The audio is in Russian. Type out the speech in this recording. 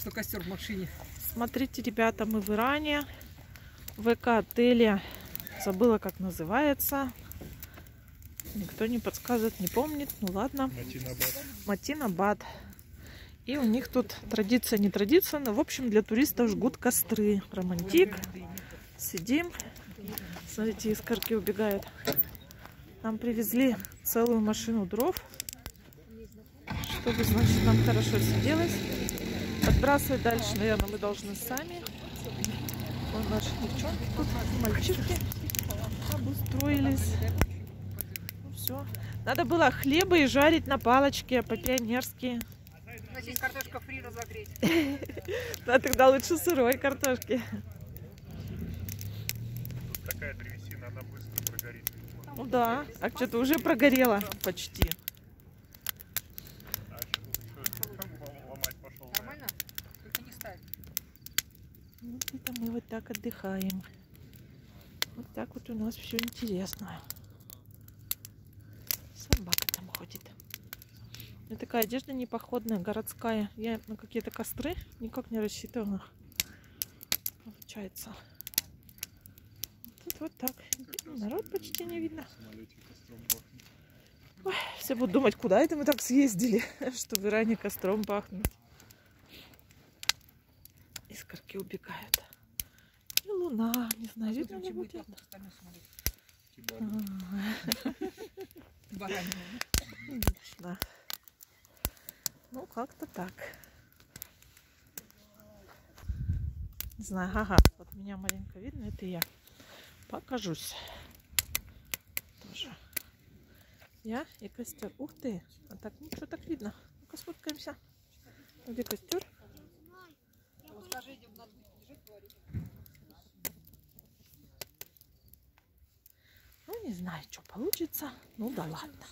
что костер в машине. Смотрите, ребята, мы в Иране, в эко-отеле. Забыла, как называется. Никто не подсказывает, не помнит. Ну ладно. Матинабад. И у них тут традиция, не традиция, но в общем для туристов жгут костры. Романтик. Сидим. Смотрите, искорки убегают. Нам привезли целую машину дров, чтобы, значит, нам хорошо сиделось. Подбрасывать дальше, наверное, мы должны сами. Вон наши девчонки тут, мальчишки обустроились. Ну все. Надо было хлеба и жарить на палочке по-пионерски. Значит, картошка фри разогреть. Да, тогда лучше сырой картошки. Такая древесина, она быстро прогорит. Ну да, а что-то уже прогорело почти. А что тут еще ломать пошел? Нормально? Только не ставь. Вот это мы вот так отдыхаем. Вот так вот у нас все интересно. Собака там ходит. У меня такая одежда не походная, городская. Я на какие-то костры никак не рассчитывала. Получается. Тут вот так. Народ почти не видно. Ой, все будут думать, куда это мы так съездили, что в Иране костром пахнет. Искорки убегают. И луна, не знаю, видно не будет. Отлично. Ну, как-то так. Не знаю, ага, вот меня маленько видно, это я. Покажусь. Тоже. Я и костер. Ух ты! А так, ну что так видно? Ну-ка сфоткаемся. Где костер? Ну, не знаю, что получится. Ну да ладно.